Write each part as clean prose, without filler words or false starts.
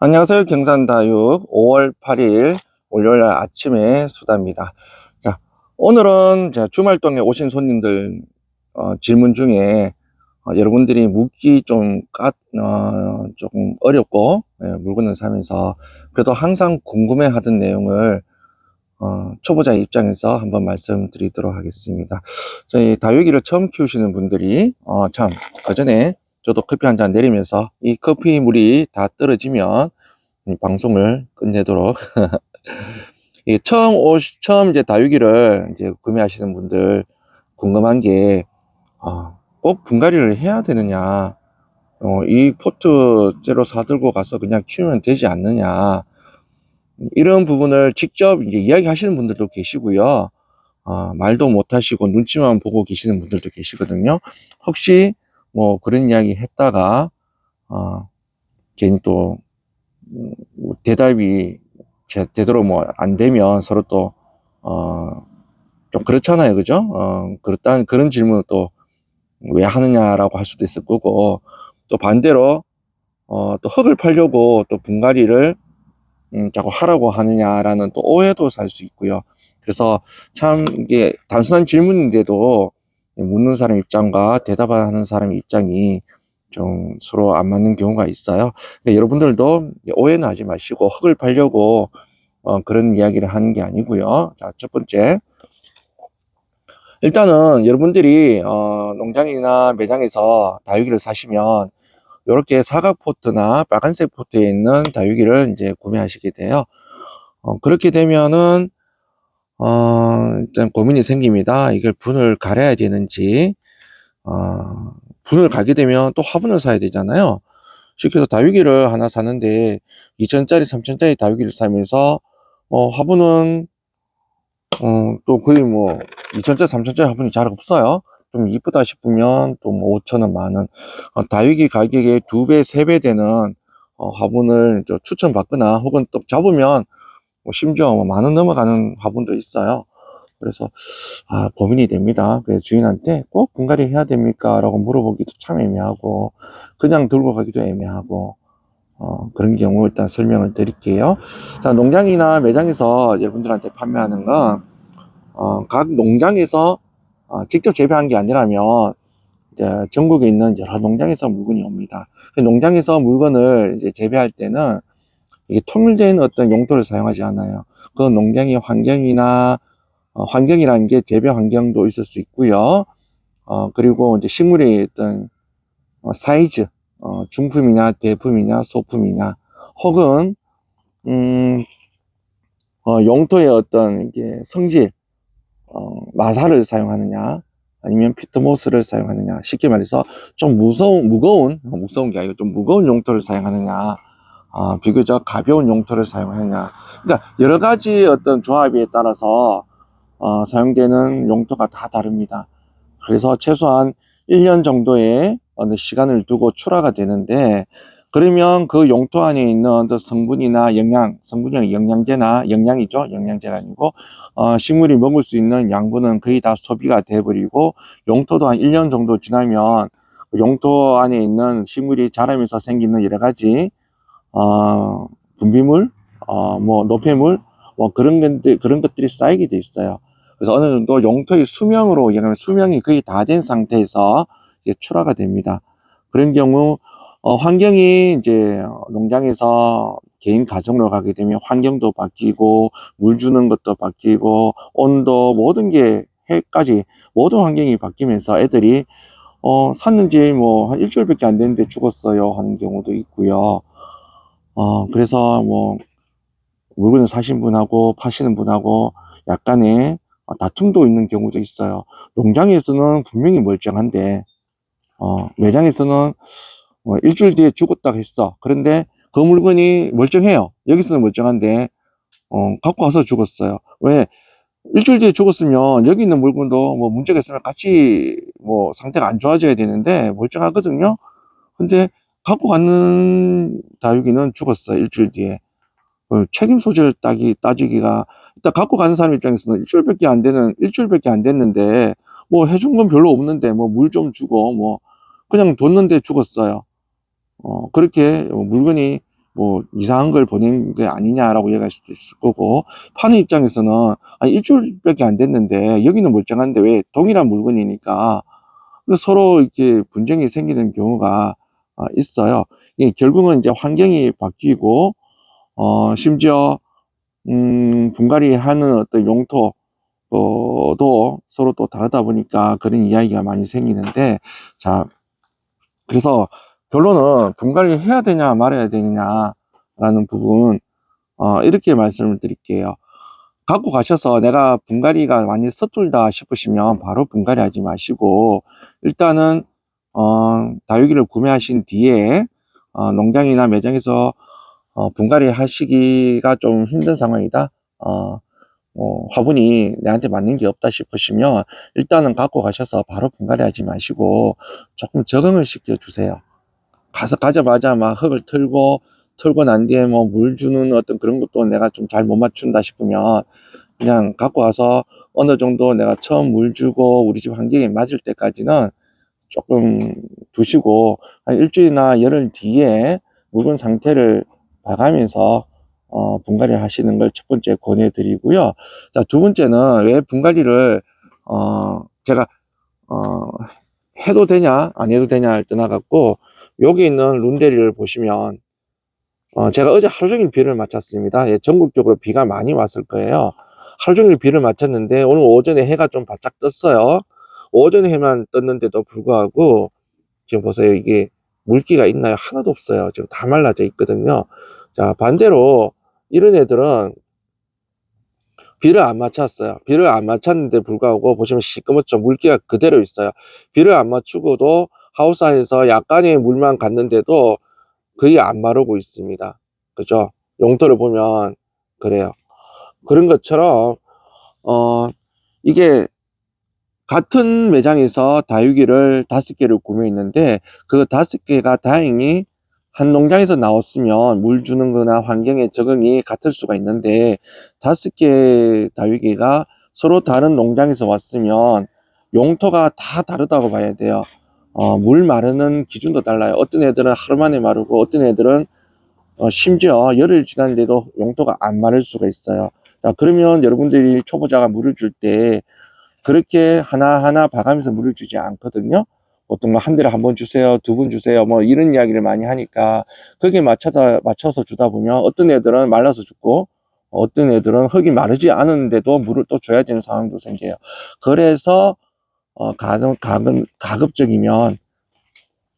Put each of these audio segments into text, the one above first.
안녕하세요. 경산다육 5월 8일 월요일 아침에 수다입니다. 자, 오늘은 주말동에 오신 손님들 질문 중에 여러분들이 묻기 조금 어렵고 물건을 사면서 그래도 항상 궁금해 하던 내용을 초보자 입장에서 한번 말씀드리도록 하겠습니다. 저희 다육이를 처음 키우시는 분들이 참 그전에 저도 커피 한 잔 내리면서 이 커피 물이 다 떨어지면 이 방송을 끝내도록 이 처음 이제 다육이를 이제 구매하시는 분들 궁금한 게 꼭 분갈이를 해야 되느냐, 이 포트째로 사들고 가서 그냥 키우면 되지 않느냐, 이런 부분을 직접 이제 이야기하시는 분들도 계시고요. 말도 못하시고 눈치만 보고 계시는 분들도 계시거든요. 혹시 뭐 그런 이야기 했다가 괜히 또 대답이 제대로 뭐 안 되면 서로 또 좀 그렇잖아요, 그죠? 그렇다는 그런 질문을 또 왜 하느냐라고 할 수도 있을 거고, 또 반대로 또 흙을 팔려고 또 분갈이를 자꾸 하라고 하느냐라는 또 오해도 살 수 있고요. 그래서 참 이게 단순한 질문인데도 묻는 사람 입장과 대답하는 사람 입장이 좀 서로 안 맞는 경우가 있어요. 그러니까 여러분들도 오해는 하지 마시고 흙을 팔려고 그런 이야기를 하는 게 아니고요. 자, 첫 번째, 일단은 여러분들이 농장이나 매장에서 다육이를 사시면 이렇게 사각 포트나 빨간색 포트에 있는 다육이를 이제 구매하시게 돼요. 그렇게 되면은 일단 고민이 생깁니다. 이걸 분을 갈아야 되는지, 분을 가게 되면 또 화분을 사야 되잖아요. 쉽게 해서 다육이를 하나 사는데 2천짜리 3천짜리 다육이를 사면서 화분은 또 거의 뭐 2천짜리 3천짜리 화분이 잘 없어요. 좀 이쁘다 싶으면 또 뭐 5천원 만원, 다육이 가격의 2배 3배 되는 화분을 추천받거나 혹은 또 잡으면 뭐 심지어 뭐 만원 넘어가는 화분도 있어요. 그래서 고민이 됩니다. 그래서 주인한테 꼭 분갈이 해야 됩니까? 라고 물어보기도 참 애매하고 그냥 들고 가기도 애매하고 그런 경우 일단 설명을 드릴게요. 자, 농장이나 매장에서 여러분들한테 판매하는 건 각 농장에서 직접 재배한 게 아니라면 이제 전국에 있는 여러 농장에서 물건이 옵니다. 농장에서 물건을 이제 재배할 때는 이게 통일된 어떤 용도를 사용하지 않아요. 그 농장의 환경이나 환경이라는 게 재배 환경도 있을 수 있고요. 그리고 이제 식물의 어떤 사이즈, 중품이냐 대품이냐 소품이냐, 혹은 용토의 어떤 이게 성질, 마사를 사용하느냐 아니면 피트모스를 사용하느냐, 쉽게 말해서 좀 무거운 게 아니고 좀 무거운 용토를 사용하느냐, 비교적 가벼운 용토를 사용하느냐, 그러니까 여러 가지 어떤 조합에 따라서 사용되는 용토가 다 다릅니다. 그래서 최소한 1년 정도의 어느 시간을 두고 출하가 되는데, 그러면 그 용토 안에 있는 성분이나 성분이 영양제나 영양이죠. 영양제가 아니고, 식물이 먹을 수 있는 양분은 거의 다 소비가 돼버리고, 용토도 한 1년 정도 지나면 용토 안에 있는 식물이 자라면서 생기는 여러 가지, 분비물, 뭐 노폐물, 뭐 그런 것들이 쌓이게 돼 있어요. 그래서 어느 정도 용토의 수명으로 얘기하면 수명이 거의 다 된 상태에서 이제 출하가 됩니다. 그런 경우 환경이 이제 농장에서 개인 가정으로 가게 되면 환경도 바뀌고 물 주는 것도 바뀌고 온도 모든 게 해까지 모든 환경이 바뀌면서 애들이 샀는지 뭐 한 일주일밖에 안 됐는데 죽었어요 하는 경우도 있고요. 그래서 뭐 물건을 사신 분하고 파시는 분하고 약간의 다툼도 있는 경우도 있어요. 농장에서는 분명히 멀쩡한데 매장에서는 일주일 뒤에 죽었다고 했어. 그런데 그 물건이 멀쩡해요. 여기서는 멀쩡한데 갖고 와서 죽었어요. 왜? 일주일 뒤에 죽었으면 여기 있는 물건도 뭐 문제가 있으면 같이 뭐 상태가 안 좋아져야 되는데 멀쩡하거든요. 근데 갖고 가는 다육이는 죽었어요. 일주일 뒤에. 책임 소재를 따지기가, 일단 갖고 가는 사람 입장에서는 일주일밖에 안 됐는데 뭐 해준 건 별로 없는데 뭐 물 좀 주고 뭐 그냥 뒀는데 죽었어요. 그렇게 물건이 뭐 이상한 걸 보낸 게 아니냐라고 얘기할 수도 있을 거고, 파는 입장에서는 아니 일주일밖에 안 됐는데 여기는 멀쩡한데 왜 동일한 물건이니까 서로 이렇게 분쟁이 생기는 경우가 있어요. 예, 결국은 이제 환경이 바뀌고 심지어 분갈이 하는 어떤 용토 도 서로 또 다르다 보니까 그런 이야기가 많이 생기는데, 자, 그래서 결론은 분갈이 해야 되냐 말아야 되느냐라는 부분, 이렇게 말씀을 드릴게요. 갖고 가셔서 내가 분갈이가 많이 서툴다 싶으시면 바로 분갈이 하지 마시고, 일단은 다육이를 구매하신 뒤에 농장이나 매장에서 분갈이 하시기가 좀 힘든 상황이다, 화분이 내한테 맞는 게 없다 싶으시면 일단은 갖고 가셔서 바로 분갈이 하지 마시고 조금 적응을 시켜 주세요. 가자마자 막 흙을 털고 난 뒤에 뭐 물 주는 어떤 그런 것도 내가 좀 잘 못 맞춘다 싶으면 그냥 갖고 와서 어느 정도 내가 처음 물 주고 우리 집 환경에 맞을 때까지는 조금 두시고 한 일주일이나 열흘 뒤에 묵은 상태를 봐가면서 분갈이를 하시는 걸 첫 번째 권해드리고요. 자, 두 번째는 왜 분갈이를 제가 어, 해도 되냐 안 해도 되냐를 떠나갖고, 여기 있는 룬데리를 보시면 제가 어제 하루 종일 비를 맞췄습니다. 예, 전국적으로 비가 많이 왔을 거예요. 하루 종일 비를 맞췄는데 오늘 오전에 해가 좀 바짝 떴어요. 오전에 해만 떴는데도 불구하고 지금 보세요. 이게 물기가 있나요? 하나도 없어요. 지금 다 말라져 있거든요. 자, 반대로 이런 애들은 비를 안 맞췄어요. 비를 안 맞췄는데 불구하고 보시면 시꺼멓죠. 물기가 그대로 있어요. 비를 안 맞추고도 하우스 안에서 약간의 물만 갔는데도 거의 안 마르고 있습니다. 그죠? 용도를 보면 그래요. 그런 것처럼 이게 같은 매장에서 다육이를 5개를 구매했는데 그 5개가 다행히 한 농장에서 나왔으면 물 주는 거나 환경에 적응이 같을 수가 있는데, 5개 다육이가 서로 다른 농장에서 왔으면 용토가 다 다르다고 봐야 돼요. 물 마르는 기준도 달라요. 어떤 애들은 하루 만에 마르고 어떤 애들은 심지어 열흘 지났는데도 용토가 안 마를 수가 있어요. 자, 그러면 여러분들이 초보자가 물을 줄때 그렇게 하나하나 봐가면서 물을 주지 않거든요. 보통 한 달에 한 번 주세요, 2번 주세요, 뭐 이런 이야기를 많이 하니까 거기에 맞춰서 주다 보면 어떤 애들은 말라서 죽고 어떤 애들은 흙이 마르지 않았는데도 물을 또 줘야 되는 상황도 생겨요. 그래서 가급적이면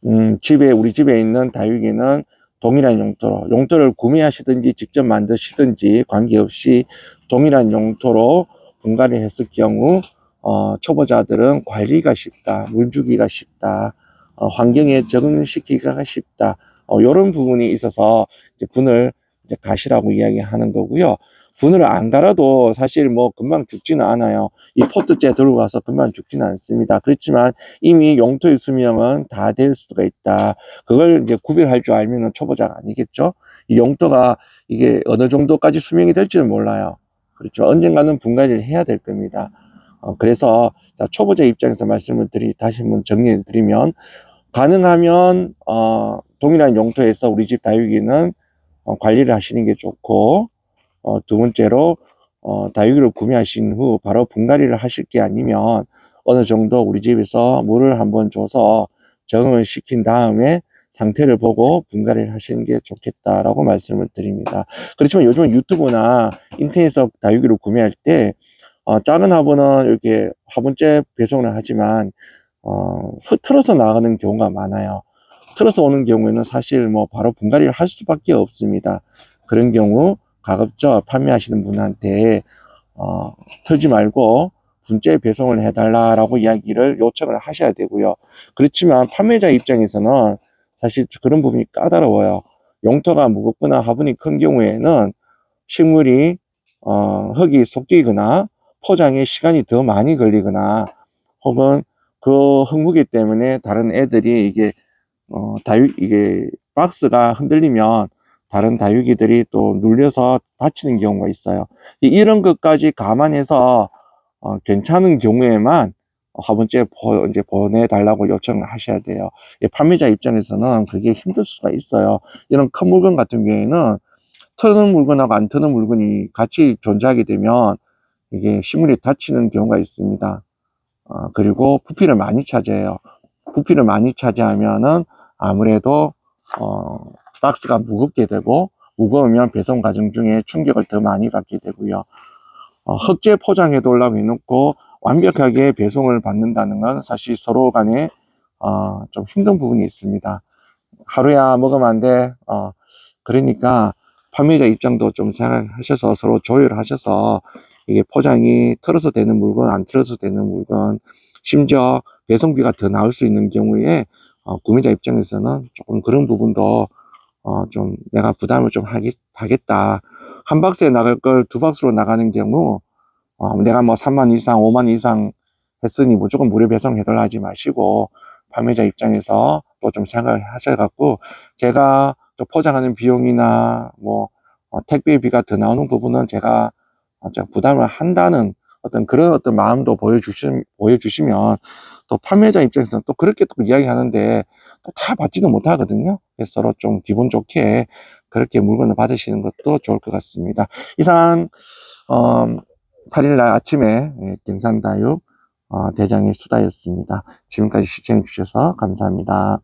우리 집에 있는 다육이는 동일한 용토를 구매하시든지 직접 만드시든지 관계없이 동일한 용토로 분갈이 했을 경우 초보자들은 관리가 쉽다, 물 주기가 쉽다, 환경에 적응시키기가 쉽다, 이런 부분이 있어서 이제 분을 이제 가시라고 이야기하는 거고요. 분을 안 갈아도 사실 뭐 금방 죽지는 않아요. 이 포트째 들고 가서 금방 죽지는 않습니다. 그렇지만 이미 용토의 수명은 다 될 수가 있다. 그걸 이제 구별할 줄 알면 초보자가 아니겠죠. 이 용토가 이게 어느 정도까지 수명이 될지는 몰라요. 그렇죠. 언젠가는 분갈이를 해야 될 겁니다. 그래서 초보자 입장에서 다시 한번 정리를 드리면, 가능하면 동일한 용토에서 우리 집 다육이는 관리를 하시는 게 좋고, 두 번째로 다육이를 구매하신 후 바로 분갈이를 하실 게 아니면 어느 정도 우리 집에서 물을 한번 줘서 적응을 시킨 다음에 상태를 보고 분갈이를 하시는 게 좋겠다라고 말씀을 드립니다. 그렇지만 요즘은 유튜브나 인터넷에서 다육이를 구매할 때 작은 화분은 이렇게 화분째 배송을 하지만 틀어서 나가는 경우가 많아요. 틀어서 오는 경우에는 사실 뭐 바로 분갈이를 할 수밖에 없습니다. 그런 경우 가급적 판매하시는 분한테 틀지 말고 분재 배송을 해달라고 이야기를 요청을 하셔야 되고요. 그렇지만 판매자 입장에서는 사실 그런 부분이 까다로워요. 용토가 무겁거나 화분이 큰 경우에는 식물이 흙이 섞이거나 포장에 시간이 더 많이 걸리거나, 혹은 그 흙무게 때문에 다른 애들이 이게 박스가 흔들리면 다른 다육이들이 또 눌려서 다치는 경우가 있어요. 이런 것까지 감안해서 괜찮은 경우에만 화분째 이제 보내달라고 요청을 하셔야 돼요. 판매자 입장에서는 그게 힘들 수가 있어요. 이런 큰 물건 같은 경우에는 트는 물건하고 안 트는 물건이 같이 존재하게 되면 이게 식물이 다치는 경우가 있습니다. 그리고 부피를 많이 차지해요. 부피를 많이 차지하면은 아무래도 박스가 무겁게 되고, 무거우면 배송 과정 중에 충격을 더 많이 받게 되고요. 흑재 포장해 놓으려고 해놓고 완벽하게 배송을 받는다는 건 사실 서로 간에 좀 힘든 부분이 있습니다. 하루야 먹으면 안 돼. 그러니까 판매자 입장도 좀 생각하셔서 서로 조율을 하셔서 이게 포장이 틀어서 되는 물건, 안 틀어서 되는 물건, 심지어 배송비가 더 나올 수 있는 경우에 구매자 입장에서는 조금 그런 부분도 좀 내가 부담을 좀 하겠다. 한 박스에 나갈 걸 두 박스로 나가는 경우 내가 뭐 3만 이상, 5만 이상 했으니 무조건 무료 배송해달라 하지 마시고, 판매자 입장에서 또 좀 생각을 하셔갖고, 제가 또 포장하는 비용이나 뭐 택배비가 더 나오는 부분은 제가 좀 부담을 한다는 그런 마음도 보여주시면 또 판매자 입장에서는 또 그렇게 또 이야기하는데 또 다 받지도 못하거든요. 그래서 서로 좀 기분 좋게 그렇게 물건을 받으시는 것도 좋을 것 같습니다. 이상 8일날 아침에 경상다육 대장의 수다였습니다. 지금까지 시청해 주셔서 감사합니다.